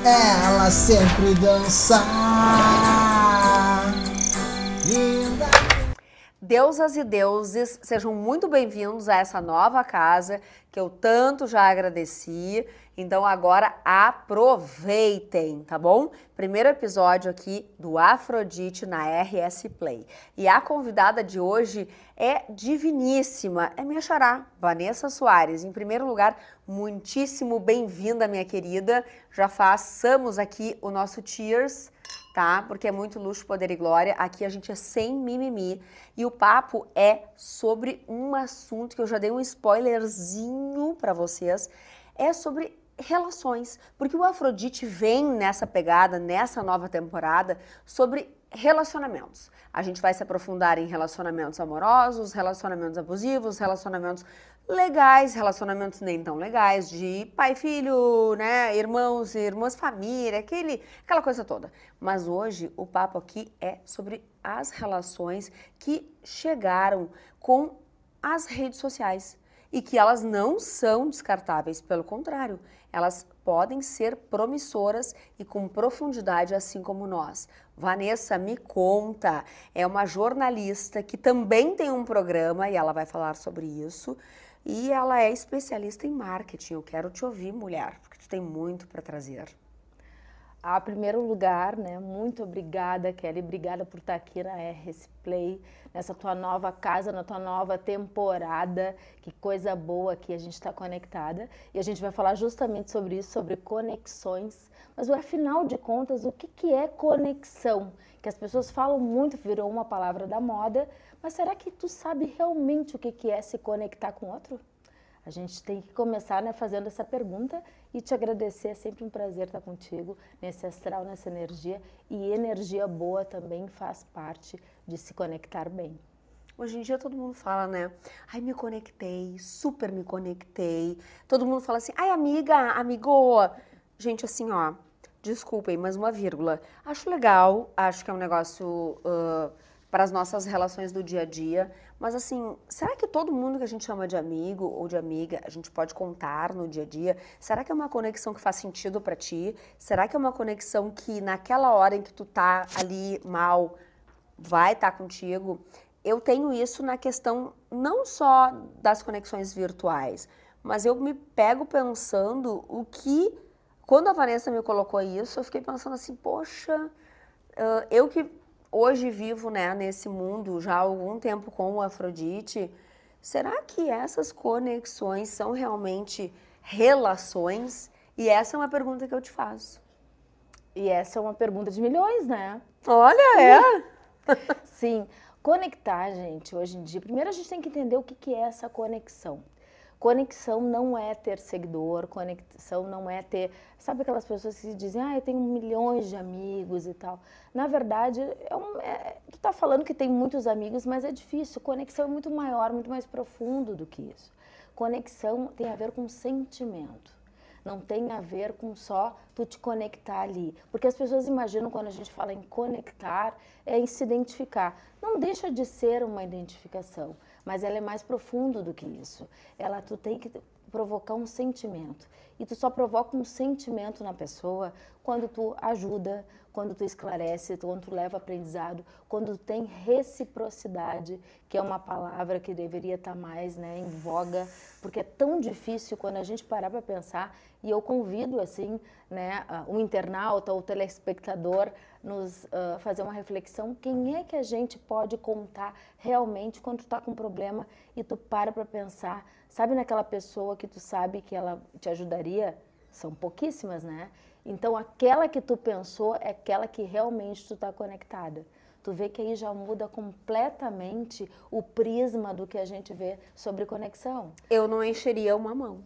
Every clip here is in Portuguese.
ela sempre dança. Linda. Deusas e deuses, sejam muito bem-vindos a essa nova casa que eu tanto já agradeci. Então agora aproveitem, tá bom? Primeiro episódio aqui do Afrodite na RS Play. E a convidada de hoje é diviníssima, é minha xará, Vanessa Soares. Em primeiro lugar, muitíssimo bem-vinda, minha querida. Já façamos aqui o nosso cheers, tá? Porque é muito luxo, poder e glória. Aqui a gente é sem mimimi. E o papo é sobre um assunto que eu já dei um spoilerzinho pra vocês. É sobre relações, porque o Afrodite vem nessa pegada, nessa nova temporada, sobre relacionamentos. A gente vai se aprofundar em relacionamentos amorosos, relacionamentos abusivos, relacionamentos legais, relacionamentos nem tão legais, de pai e filho, né, irmãos e irmãs, família, aquela coisa toda. Mas hoje o papo aqui é sobre as relações que chegaram com as redes sociais. E que elas não são descartáveis, pelo contrário, elas podem ser promissoras e com profundidade, assim como nós. Vanessa, me conta, é uma jornalista que também tem um programa e ela vai falar sobre isso. E ela é especialista em marketing. Eu quero te ouvir, mulher, porque tu tem muito para trazer. Em primeiro lugar, né, muito obrigada, Kelly, obrigada por estar aqui na RS Play, nessa tua nova casa, na tua nova temporada, que coisa boa que a gente está conectada. E a gente vai falar justamente sobre isso, sobre conexões, mas afinal de contas, o que é conexão? Que as pessoas falam muito, virou uma palavra da moda, mas será que tu sabe realmente o que é se conectar com outro? A gente tem que começar, né, fazendo essa pergunta e te agradecer. É sempre um prazer estar contigo nesse astral, nessa energia. E energia boa também faz parte de se conectar bem. Hoje em dia todo mundo fala, né? Ai, me conectei, super me conectei. Todo mundo fala assim, ai, amiga, amigo. Gente, assim, ó, desculpem, mas uma vírgula. Acho legal, acho que é um negócio para as nossas relações do dia a dia. Mas assim, será que todo mundo que a gente chama de amigo ou de amiga, a gente pode contar no dia a dia? Será que é uma conexão que faz sentido pra ti? Será que é uma conexão que naquela hora em que tu tá ali mal, vai estar contigo? Eu tenho isso na questão não só das conexões virtuais, mas eu me pego pensando o que... Quando a Vanessa me colocou isso, eu fiquei pensando assim, poxa, eu que... hoje vivo, né, nesse mundo já há algum tempo com o Afrodite, será que essas conexões são realmente relações? E essa é uma pergunta que eu te faço. E essa é uma pergunta de milhões, né? Olha, é! Sim, conectar, gente, hoje em dia, primeiro a gente tem que entender o que é essa conexão. Conexão não é ter seguidor, conexão não é ter... Sabe aquelas pessoas que dizem, eu tenho milhões de amigos e tal. Na verdade, tu tá falando que tem muitos amigos, mas é difícil. Conexão é muito maior, muito mais profundo do que isso. Conexão tem a ver com sentimento. Não tem a ver com só tu te conectar ali. Porque as pessoas imaginam, quando a gente fala em conectar, é em se identificar. Não deixa de ser uma identificação, mas ela é mais profundo do que isso. Tu tem que provocar um sentimento. E tu só provoca um sentimento na pessoa quando tu ajuda, quando tu esclarece, quando tu leva aprendizado, quando tu tem reciprocidade, que é uma palavra que deveria estar mais, né, em voga, porque é tão difícil quando a gente parar para pensar. E eu convido, assim, né, o internauta, o telespectador, nos fazer uma reflexão. Quem é que a gente pode contar realmente quando tu tá com um problema e tu para pensar? Sabe naquela pessoa que tu sabe que ela te ajudaria? São pouquíssimas, né? Então, aquela que tu pensou é aquela que realmente tu tá conectada. Tu vê que aí já muda completamente o prisma do que a gente vê sobre conexão. Eu não encheria uma mão.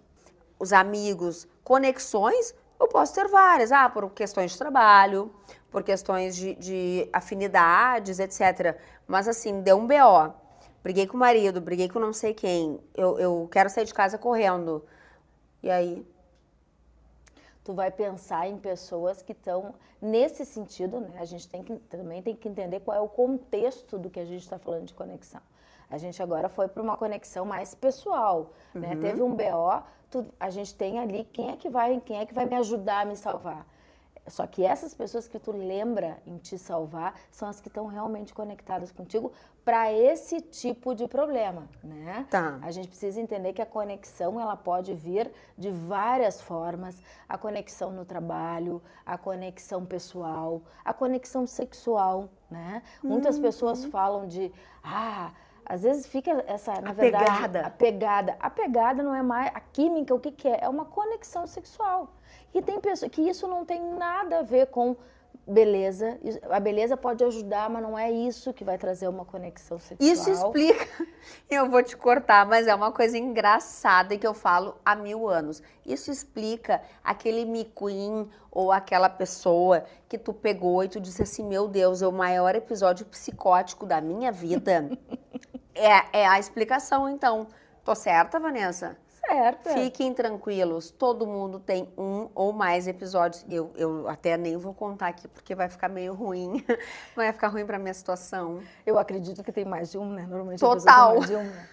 Os amigos, conexões, eu posso ter várias. Por questões de trabalho, por questões de afinidades, etc. Mas assim, deu um BO. Briguei com o marido, briguei com não sei quem. Eu quero sair de casa correndo. E aí? Tu vai pensar em pessoas que estão nesse sentido, né? A gente também tem que entender qual é o contexto do que a gente está falando de conexão. A gente agora foi para uma conexão mais pessoal, né? Teve um BO, a gente tem ali quem é que vai me ajudar a me salvar. Só que essas pessoas que tu lembra em te salvar são as que estão realmente conectadas contigo para esse tipo de problema, né? Tá. A gente precisa entender que a conexão, ela pode vir de várias formas. A conexão no trabalho, a conexão pessoal, a conexão sexual, né? Muitas pessoas falam de, às vezes fica essa, na verdade, a pegada não é mais, a química, o que que é? É uma conexão sexual. E tem pessoas que isso não tem nada a ver com beleza. A beleza pode ajudar, mas não é isso que vai trazer uma conexão sexual. Isso explica, eu vou te cortar, mas é uma coisa engraçada que eu falo há 1000 anos. Isso explica aquele micuim ou aquela pessoa que tu pegou e tu disse assim, meu Deus, é o maior episódio psicótico da minha vida. É a explicação, então. Tô certa, Vanessa? Certo. Fiquem tranquilos, todo mundo tem um ou mais episódios. Eu até nem vou contar aqui, porque vai ficar meio ruim. Vai ficar ruim pra minha situação. Eu acredito que tem mais de um, né? Normalmente Total. Tem mais de um, né?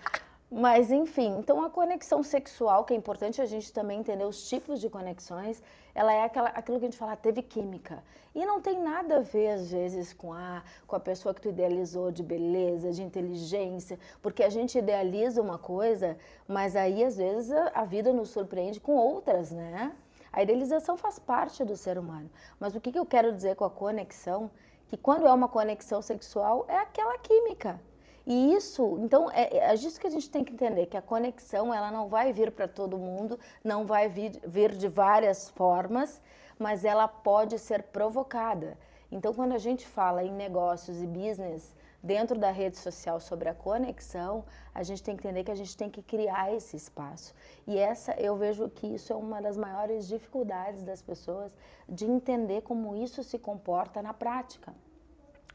Mas, enfim, então a conexão sexual, que é importante a gente também entender os tipos de conexões, ela é aquilo que a gente fala, teve química. E não tem nada a ver, às vezes, com a pessoa que tu idealizou de beleza, de inteligência, porque a gente idealiza uma coisa, mas aí, às vezes, a vida nos surpreende com outras, né? A idealização faz parte do ser humano. Mas o que eu quero dizer com a conexão? Que quando é uma conexão sexual, é aquela química. E isso, então, é disso que a gente tem que entender, que a conexão, ela não vai vir para todo mundo, não vai vir de várias formas, mas ela pode ser provocada. Então, quando a gente fala em negócios e business dentro da rede social sobre a conexão, a gente tem que entender que a gente tem que criar esse espaço. E eu vejo que isso é uma das maiores dificuldades das pessoas de entender como isso se comporta na prática,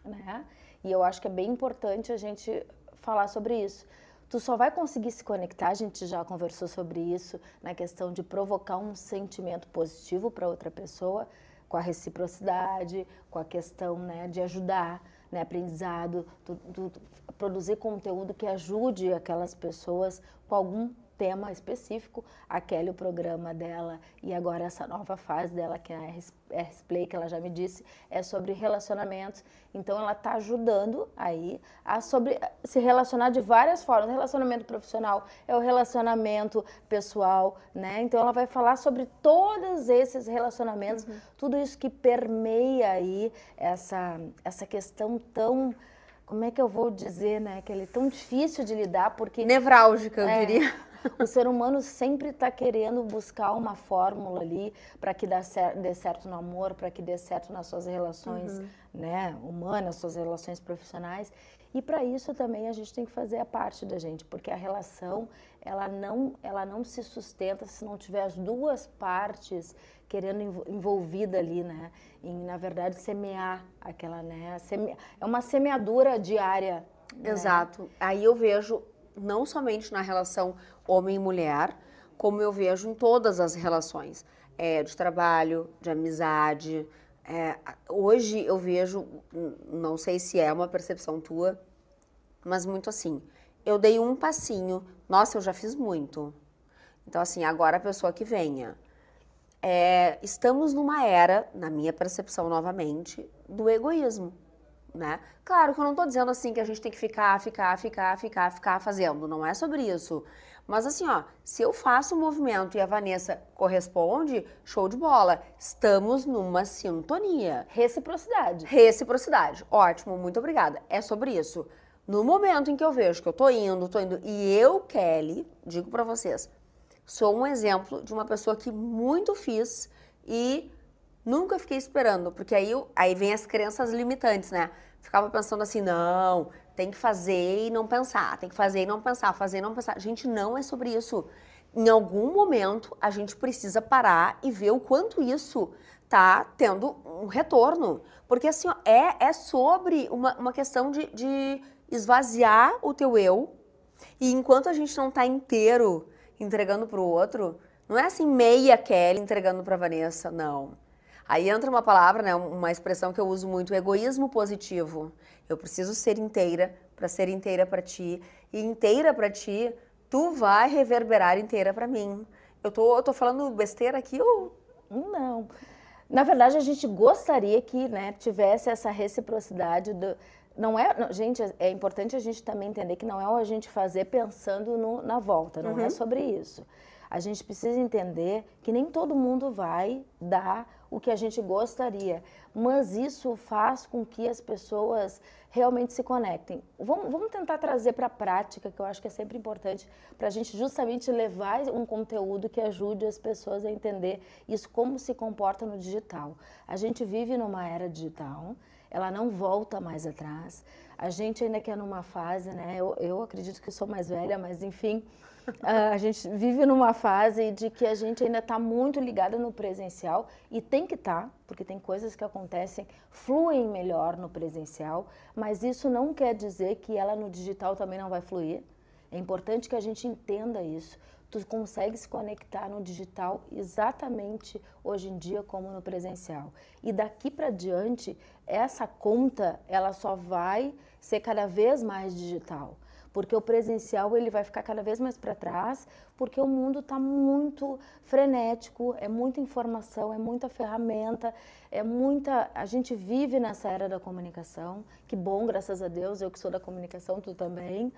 né? E eu acho que é bem importante a gente falar sobre isso. Tu só vai conseguir se conectar, a gente já conversou sobre isso, na questão de provocar um sentimento positivo para outra pessoa, com a reciprocidade, com a questão, né, de ajudar, né, aprendizado, produzir conteúdo que ajude aquelas pessoas com algum tema específico. A Kelly, o programa dela, e agora essa nova fase dela, que é a R-Play, que ela já me disse, é sobre relacionamentos. Então, ela está ajudando aí a se relacionar de várias formas. O relacionamento profissional é o relacionamento pessoal, né? Então, ela vai falar sobre todos esses relacionamentos, tudo isso que permeia aí essa questão tão... Como é que eu vou dizer, né? Que ele é tão difícil de lidar, porque... Nevrálgica, eu diria. O ser humano sempre está querendo buscar uma fórmula ali para que dê certo no amor, para que dê certo nas suas relações, né, humanas, suas relações profissionais. E para isso também a gente tem que fazer a parte da gente, porque a relação, ela não se sustenta se não tiver as duas partes querendo envolvida ali, né? Em, na verdade, semear aquela, né? É uma semeadura diária. Né? Exato. Aí eu vejo, não somente na relação homem e mulher, como eu vejo em todas as relações, de trabalho, de amizade. Hoje eu vejo, não sei se é uma percepção tua, mas muito assim, eu dei um passinho, nossa, eu já fiz muito. Então assim, agora a pessoa que venha. Estamos numa era, na minha percepção novamente, do egoísmo. Né? Claro que eu não tô dizendo assim que a gente tem que ficar fazendo, não é sobre isso. Mas assim, ó, se eu faço um movimento e a Vanessa corresponde, show de bola. Estamos numa sintonia. Reciprocidade. Reciprocidade. Ótimo, muito obrigada. É sobre isso. No momento em que eu vejo que eu tô indo, e eu, Kelly, digo pra vocês, sou um exemplo de uma pessoa que muito fiz e nunca fiquei esperando, porque aí vem as crenças limitantes, né? Ficava pensando assim, não, tem que fazer e não pensar, tem que fazer e não pensar, fazer e não pensar. Gente, não é sobre isso. Em algum momento, a gente precisa parar e ver o quanto isso tá tendo um retorno. Porque assim, ó, é sobre uma questão de esvaziar o teu eu, e enquanto a gente não tá inteiro entregando pro outro, não é assim meia Kelly entregando pra Vanessa, não. Aí entra uma palavra, né, uma expressão que eu uso muito, egoísmo positivo. Eu preciso ser inteira para ser inteira para ti. E inteira para ti, tu vai reverberar inteira para mim. Eu tô falando besteira aqui ou... Não. Na verdade, a gente gostaria que, né, tivesse essa reciprocidade do... Não é, gente, é importante a gente também entender que não é o a gente fazer pensando na volta, não é sobre isso. A gente precisa entender que nem todo mundo vai dar o que a gente gostaria, mas isso faz com que as pessoas realmente se conectem. Vamos tentar trazer para a prática, que eu acho que é sempre importante, para a gente justamente levar um conteúdo que ajude as pessoas a entender isso, como se comporta no digital. A gente vive numa era digital, ela não volta mais atrás. A gente ainda quer numa fase, né? Eu acredito que eu sou mais velha, mas enfim, a gente vive numa fase de que a gente ainda está muito ligada no presencial e tem que estar, porque tem coisas que acontecem, fluem melhor no presencial, mas isso não quer dizer que ela no digital também não vai fluir. É importante que a gente entenda isso. Tu consegue se conectar no digital exatamente hoje em dia como no presencial. E daqui para diante, essa conta, ela só vai ser cada vez mais digital. Porque o presencial ele vai ficar cada vez mais para trás, porque o mundo está muito frenético, é muita informação, é muita ferramenta, é muita... A gente vive nessa era da comunicação, que bom, graças a Deus, eu que sou da comunicação, tu também.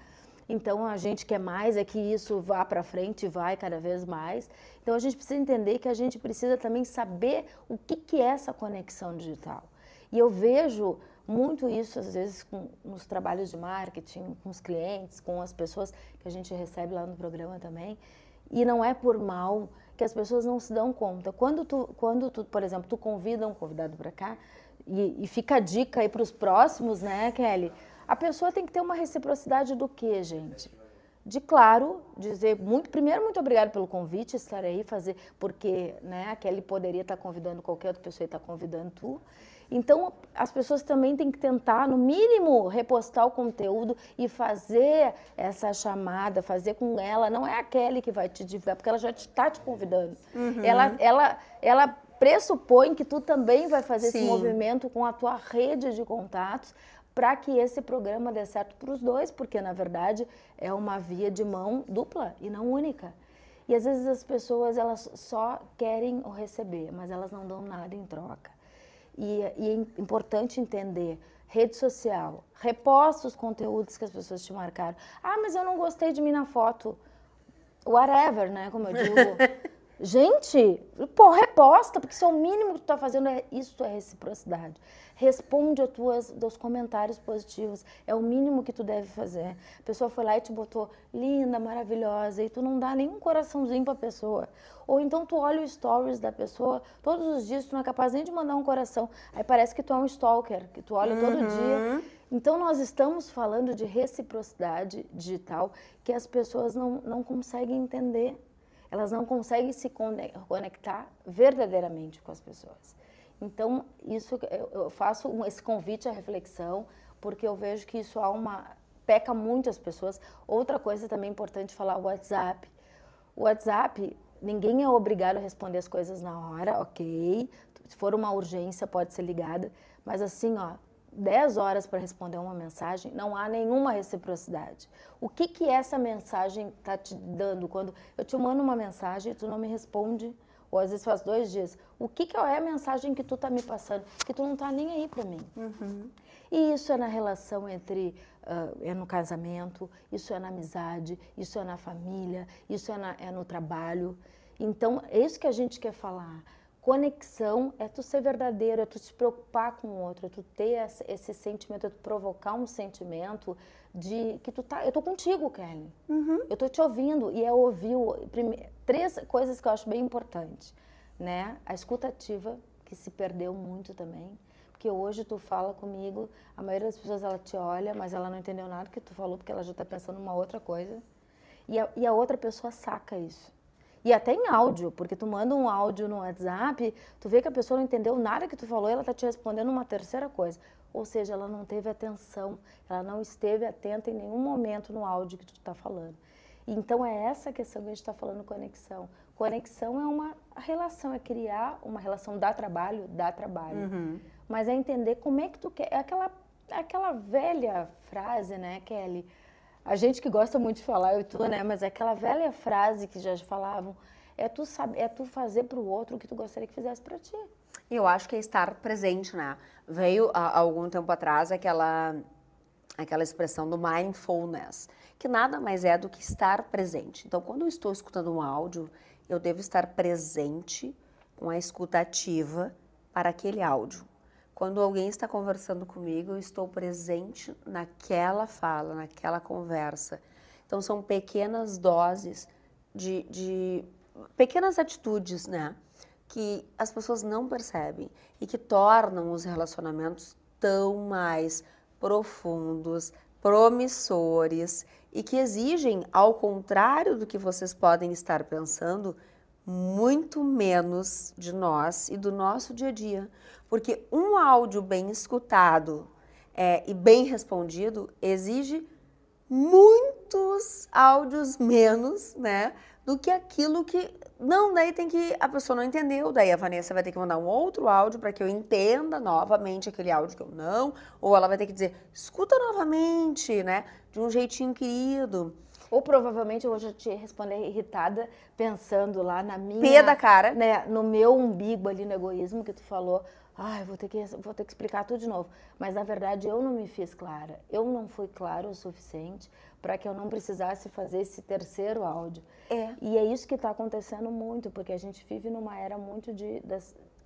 Então, a gente quer mais é que isso vá para frente, vai cada vez mais. Então, a gente precisa entender que a gente precisa também saber o que é essa conexão digital. E eu vejo muito isso, às vezes, nos trabalhos de marketing, com os clientes, com as pessoas que a gente recebe lá no programa também. E não é por mal que as pessoas não se dão conta. Quando tu por exemplo, tu convida um convidado para cá, e fica a dica aí para os próximos, né, Kelly? A pessoa tem que ter uma reciprocidade do quê, gente? De, claro, dizer, primeiro, muito obrigado pelo convite, estar aí, fazer, porque, né, a Kelly poderia estar convidando qualquer outra pessoa e está convidando tu. Então, as pessoas também têm que tentar, no mínimo, repostar o conteúdo e fazer essa chamada, fazer com ela. Não é a Kelly que vai te divulgar, porque ela já está te convidando. Ela pressupõe que tu também vai fazer esse movimento com a tua rede de contatos, para que esse programa dê certo para os dois, porque, na verdade, é uma via de mão dupla e não única. E, às vezes, as pessoas elas só querem o receber, mas elas não dão nada em troca. E é importante entender, rede social, reposta os conteúdos que as pessoas te marcaram. Ah, mas eu não gostei de mim na foto. Whatever, né, como eu digo. Gente, pô, reposta, porque isso é o mínimo que tu tá fazendo, isso é reciprocidade. Responde dos comentários positivos, é o mínimo que tu deve fazer. A pessoa foi lá e te botou linda, maravilhosa, e tu não dá nenhum coraçãozinho pra pessoa. Ou então tu olha o stories da pessoa, todos os dias tu não é capaz nem de mandar um coração. Aí parece que tu é um stalker, que tu olha todo dia. Então nós estamos falando de reciprocidade digital que as pessoas não conseguem entender. Elas não conseguem se conectar verdadeiramente com as pessoas. Então, isso eu faço esse convite à reflexão, porque eu vejo que isso peca muito as pessoas. Outra coisa também importante falar, o WhatsApp. O WhatsApp, ninguém é obrigado a responder as coisas na hora, ok? Se for uma urgência, pode ser ligada. Mas assim, 10 horas para responder uma mensagem, não há nenhuma reciprocidade. O que essa mensagem está te dando? Quando eu te mando uma mensagem e tu não me responde, ou às vezes faz 2 dias, o que é a mensagem que tu está me passando? Que tu não está nem aí para mim. E isso é na relação é no casamento, isso é na amizade, isso é na família, isso é no trabalho. Então, é isso que a gente quer falar. Conexão é tu ser verdadeiro, é tu te preocupar com o outro, é tu ter esse sentimento, é tu provocar um sentimento de que eu tô contigo, Kelly. Eu tô te ouvindo. E é ouvir 3 coisas que eu acho bem importantes, né? A escuta ativa, que se perdeu muito também, porque hoje tu fala comigo, a maioria das pessoas ela te olha, mas ela não entendeu nada que tu falou, porque ela já tá pensando numa outra coisa. E a outra pessoa saca isso. E até em áudio, porque tu manda um áudio no WhatsApp, tu vê que a pessoa não entendeu nada que tu falou e ela tá te respondendo uma terceira coisa. Ou seja, ela não teve atenção, ela não esteve atenta em nenhum momento no áudio que tu tá falando. Então é essa questão que a gente está falando, conexão. Conexão é uma relação, é criar uma relação, dá trabalho. Mas é entender como é que tu quer, aquela velha frase, né, Kelly? A gente que gosta muito de falar, eu e tu, né? Mas é aquela velha frase que já falavam, é tu fazer pro outro o que tu gostaria que fizesse pra ti. E eu acho que é estar presente, né? Veio há algum tempo atrás aquela expressão do mindfulness, que nada mais é do que estar presente. Então, quando eu estou escutando um áudio, eu devo estar presente com a escuta ativa para aquele áudio. Quando alguém está conversando comigo, eu estou presente naquela fala, naquela conversa. Então, são pequenas doses de pequenas atitudes, né? Que as pessoas não percebem e que tornam os relacionamentos tão mais profundos, promissores e que exigem, ao contrário do que vocês podem estar pensando, muito menos de nós e do nosso dia a dia. Porque um áudio bem escutado e bem respondido exige muitos áudios menos, né, do que aquilo que... Não, daí tem que... A pessoa não entendeu, daí a Vanessa vai ter que mandar um outro áudio para que eu entenda novamente aquele áudio que eu não... Ou ela vai ter que dizer, escuta novamente, né, de um jeitinho querido. Ou provavelmente eu vou já te responder irritada, pensando lá na minha... Pé da cara. Né, no meu umbigo ali, no egoísmo que tu falou. Ai, vou ter que explicar tudo de novo. Mas, na verdade, eu não me fiz clara. Eu não fui clara o suficiente para que eu não precisasse fazer esse terceiro áudio. E é isso que está acontecendo muito, porque a gente vive numa era muito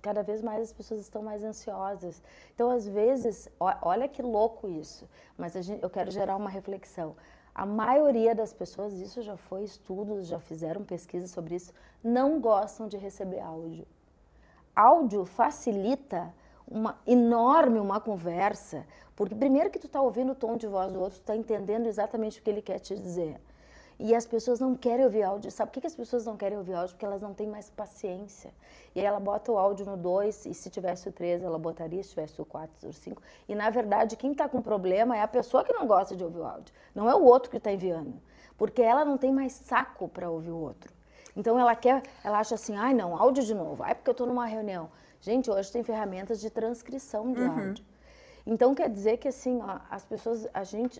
cada vez mais as pessoas estão mais ansiosas. Então, às vezes, olha que louco isso, mas eu quero gerar uma reflexão. A maioria das pessoas, isso já foi estudos, já fizeram pesquisas sobre isso, não gostam de receber áudio. Áudio facilita uma conversa, porque primeiro que tu está ouvindo o tom de voz do outro, tu está entendendo exatamente o que ele quer te dizer. E as pessoas não querem ouvir áudio. Sabe por que as pessoas não querem ouvir áudio? Porque elas não têm mais paciência. E aí ela bota o áudio no 2, e se tivesse o 3, ela botaria, se tivesse o 4, o 5. E, na verdade, quem está com problema é a pessoa que não gosta de ouvir o áudio. Não é o outro que está enviando. Porque ela não tem mais saco para ouvir o outro. Então, ela acha assim, ai não, áudio de novo. Ai, porque eu estou numa reunião. Gente, hoje tem ferramentas de transcrição de áudio. Então, quer dizer que, assim, ó, as pessoas,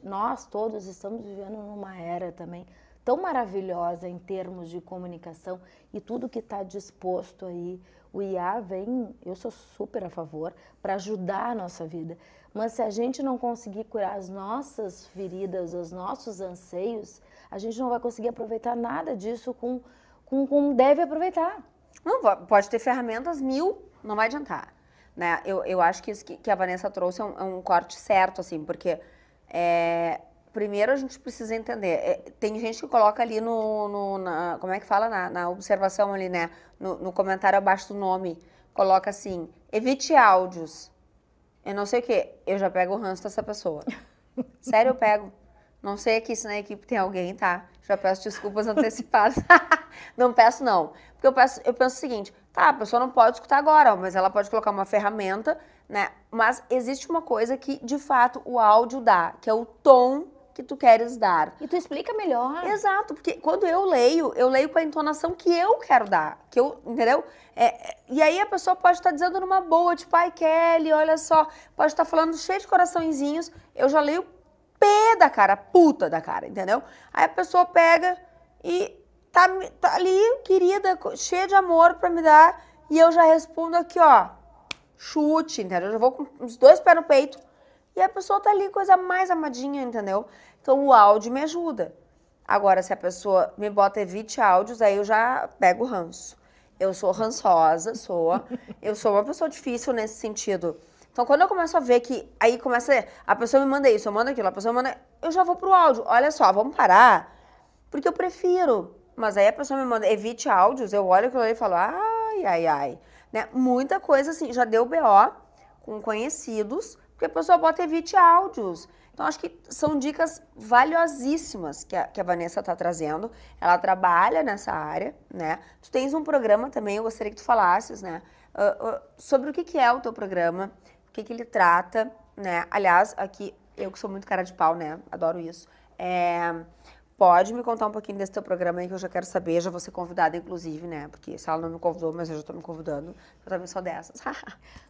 nós todos estamos vivendo numa era também tão maravilhosa em termos de comunicação e tudo que está disposto aí. O IA vem, eu sou super a favor, para ajudar a nossa vida. Mas se a gente não conseguir curar as nossas feridas, os nossos anseios, a gente não vai conseguir aproveitar nada disso como deve aproveitar. Não, pode ter ferramentas 1000, não vai adiantar. Né? Eu acho que isso que a Vanessa trouxe é um corte certo, assim, porque primeiro a gente precisa entender. Tem gente que coloca ali como é que fala? Na observação ali, né? No comentário abaixo do nome, coloca assim, evite áudios. Eu não sei o quê. Eu já pego o ranço dessa pessoa. Sério, eu pego. Não sei aqui se na equipe tem alguém, tá? Já peço desculpas antecipadas. Não peço, não. Porque eu penso o seguinte, tá, a pessoa não pode escutar agora, mas ela pode colocar uma ferramenta, né? Mas existe uma coisa que, de fato, o áudio dá, que é o tom que tu queres dar. E tu explica melhor. Exato, porque quando eu leio com a entonação que eu quero dar, entendeu? E aí a pessoa pode estar dizendo numa boa, tipo, ai, Kelly, olha só, pode estar falando cheio de coraçõezinhos, eu já leio pé da cara, puta da cara, entendeu? Aí a pessoa pega e tá ali, querida, cheia de amor pra me dar, e eu já respondo aqui, ó, chute, entendeu? Eu já vou com os 2 pés no peito, e a pessoa tá ali, coisa mais amadinha, entendeu? Então o áudio me ajuda. Agora, se a pessoa me bota evite áudios, aí eu já pego o ranço. Eu sou rançosa, eu sou uma pessoa difícil nesse sentido. Então, quando eu começo a ver que aí começa, a pessoa me manda isso, eu mando aquilo, a pessoa me manda, eu já vou pro áudio. Olha só, vamos parar, porque eu prefiro. Mas aí a pessoa me manda, evite áudios, eu olho aquilo ali e falo, ai, ai, ai. Né? Muita coisa assim, já deu BO com conhecidos, porque a pessoa bota evite áudios. Então, acho que são dicas valiosíssimas que a Vanessa está trazendo. Ela trabalha nessa área, né? Tu tens um programa também, eu gostaria que tu falasses, né? Sobre o que é o teu programa, o que ele trata, né? Aliás, aqui, eu que sou muito cara de pau, né? Adoro isso. Pode me contar um pouquinho desse teu programa aí que eu já quero saber, já vou ser convidada, inclusive, né? Porque se ela não me convidou, mas eu já tô me convidando, eu também sou dessas.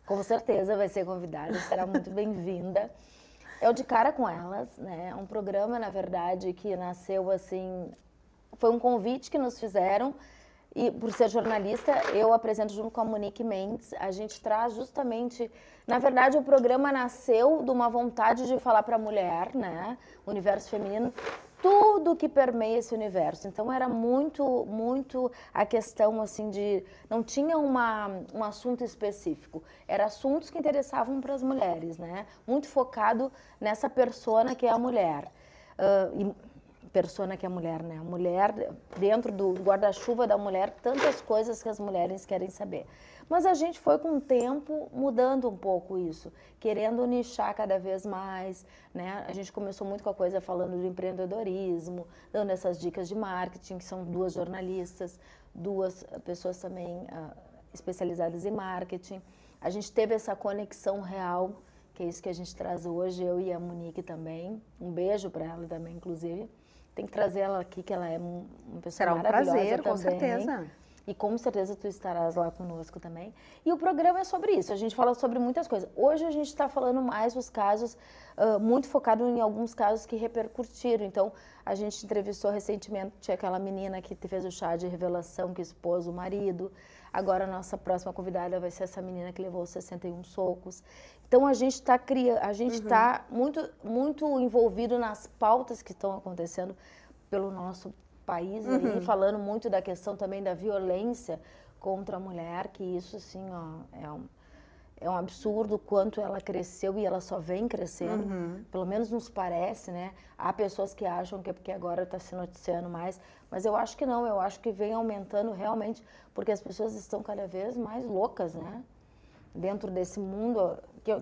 Com certeza vai ser convidada, será muito bem-vinda. É De Cara com Elas, né? É um programa, na verdade, que nasceu assim... Foi um convite que nos fizeram E por ser jornalista, eu apresento junto com a Monique Mendes. A gente traz justamente... Na verdade, o programa nasceu de uma vontade de falar para a mulher, né? O universo feminino, tudo que permeia esse universo. Então, era muito a questão, assim, de... Não tinha um assunto específico. Eram assuntos que interessavam para as mulheres, né? Muito focado nessa persona que é a mulher. Persona que é a mulher, né? A mulher, dentro do guarda-chuva da mulher, tantas coisas que as mulheres querem saber. Mas a gente foi com o tempo mudando um pouco isso, querendo nichar cada vez mais, né? A gente começou muito com a coisa falando do empreendedorismo, dando essas dicas de marketing, que são 2 jornalistas, 2 pessoas também especializadas em marketing. A gente teve essa conexão real, que é isso que a gente traz hoje, eu e a Monique também. Um beijo para ela também, inclusive. Tem que trazer ela aqui, que ela é uma pessoa maravilhosa. Será um prazer, também. com certeza. E com certeza tu estarás lá conosco também. E o programa é sobre isso, a gente fala sobre muitas coisas. Hoje a gente está falando mais dos casos, muito focado em alguns casos que repercutiram. Então, a gente entrevistou recentemente aquela menina que fez o chá de revelação, que expôs o marido. Agora a nossa próxima convidada vai ser essa menina que levou 61 socos. Então, a gente está muito envolvido nas pautas que estão acontecendo pelo nosso país, aí, falando muito da questão também da violência contra a mulher, que isso, assim, ó, é um absurdo quanto ela cresceu e ela só vem crescendo, pelo menos nos parece, né? Há pessoas que acham que é porque agora está se noticiando mais, mas eu acho que não, eu acho que vem aumentando realmente, porque as pessoas estão cada vez mais loucas, né? Dentro desse mundo,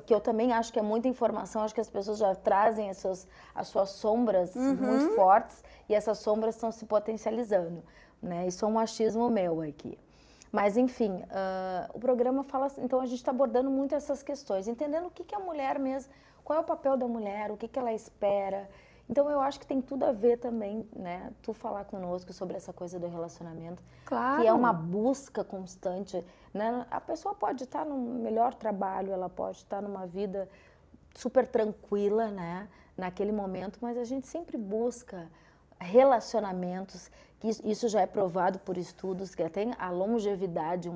que eu também acho que é muita informação, acho que as pessoas já trazem as suas sombras muito fortes e essas sombras estão se potencializando, né? Isso é um achismo meu aqui. Mas, enfim, o programa fala... Então, a gente está abordando muito essas questões, entendendo o que é a mulher mesmo, qual é o papel da mulher, o que ela espera. Então, eu acho que tem tudo a ver também, né? Tu falar conosco sobre essa coisa do relacionamento. Claro. Que é uma busca constante, né? A pessoa pode estar no melhor trabalho, ela pode estar numa vida super tranquila, né? Naquele momento, mas a gente sempre busca relacionamentos, que isso já é provado por estudos, que até a longevidade,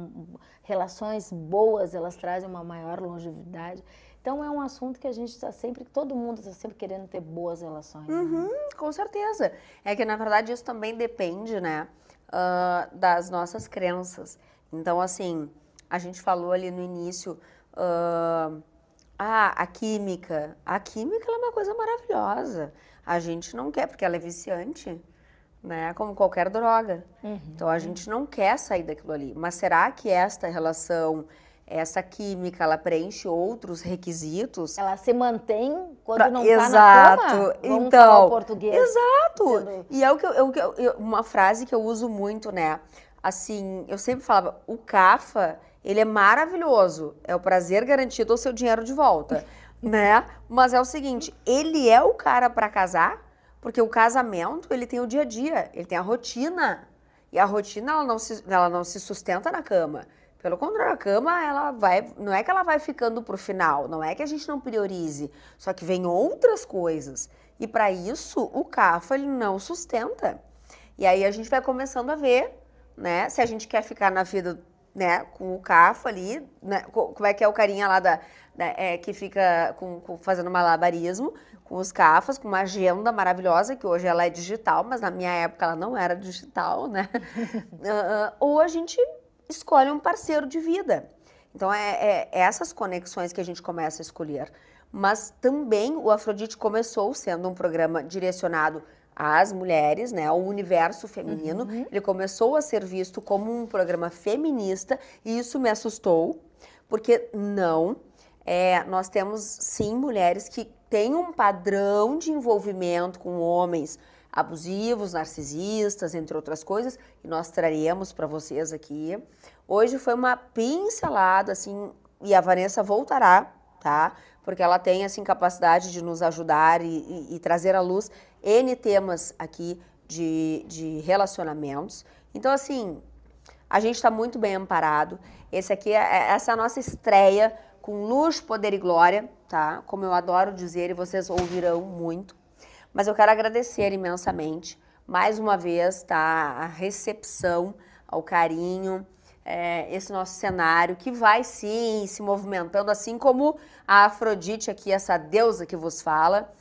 relações boas, elas trazem uma maior longevidade. Então, é um assunto que a gente está sempre, todo mundo está sempre querendo ter boas relações. Né? Com certeza. É que, na verdade, isso também depende, né, das nossas crenças. Então, assim, a gente falou ali no início, a química. A química ela é uma coisa maravilhosa. A gente não quer, porque ela é viciante, né, como qualquer droga. Então, a gente não quer sair daquilo ali. Mas será que esta relação... Essa química, ela preenche outros requisitos. Ela se mantém quando não está na cama? Exato. Vamos Então, falar o português. Exato. E é uma frase que eu uso muito, né? Assim, eu sempre falava, o CAFA, ele é maravilhoso. É o prazer garantido ao seu dinheiro de volta, né? Mas é o seguinte, ele é o cara para casar, porque o casamento, ele tem o dia a dia, ele tem a rotina. E a rotina, ela não se sustenta na cama. Pelo contrário, a cama, não é que ela vai ficando pro final, não é que a gente não priorize, só que vem outras coisas. E para isso, o CAFA, ele não sustenta. E aí a gente vai começando a ver, né, se a gente quer ficar na vida, né, com o CAFA ali, né, como é que é o carinha lá que fica fazendo malabarismo, com os CAFAs, com uma agenda maravilhosa, que hoje ela é digital, mas na minha época ela não era digital, né? Ou a gente... escolhe um parceiro de vida. Então, é essas conexões que a gente começa a escolher. Mas também o Afrodite começou sendo um programa direcionado às mulheres, né, ao universo feminino. Ele começou a ser visto como um programa feminista e isso me assustou, porque nós temos sim mulheres que têm um padrão de envolvimento com homens abusivos, narcisistas, entre outras coisas, e nós traremos para vocês aqui. Hoje foi uma pincelada, assim, e a Vanessa voltará, tá? Porque ela tem, assim, capacidade de nos ajudar e trazer à luz N temas aqui de relacionamentos. Então, assim, a gente está muito bem amparado. Essa é a nossa estreia com luxo, poder e glória, tá? Como eu adoro dizer, e vocês ouvirão muito. Mas eu quero agradecer imensamente, mais uma vez, tá, a recepção, ao carinho, esse nosso cenário que vai sim se movimentando, assim como a Afrodite aqui, essa deusa que vos fala,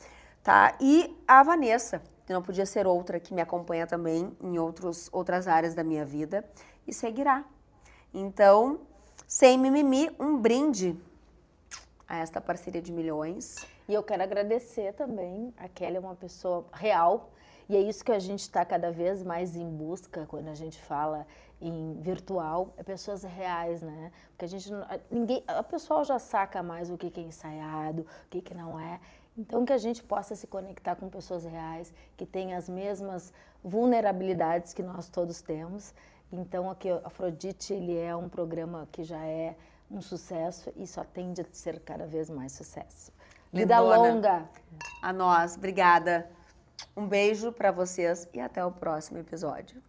tá? E a Vanessa, que não podia ser outra, que me acompanha também em outras áreas da minha vida e seguirá. Então, sem mimimi, um brinde a esta parceria de milhões. E eu quero agradecer também, a Kelly é uma pessoa real, e é isso que a gente está cada vez mais em busca quando a gente fala em virtual, é pessoas reais, né? Porque a pessoa já saca mais o que é ensaiado, o que não é. Então que a gente possa se conectar com pessoas reais, que têm as mesmas vulnerabilidades que nós todos temos. Então aqui o Afrodite, ele é um programa que já é um sucesso e só tende a ser cada vez mais sucesso. Vida longa! A nós, obrigada. Um beijo para vocês e até o próximo episódio.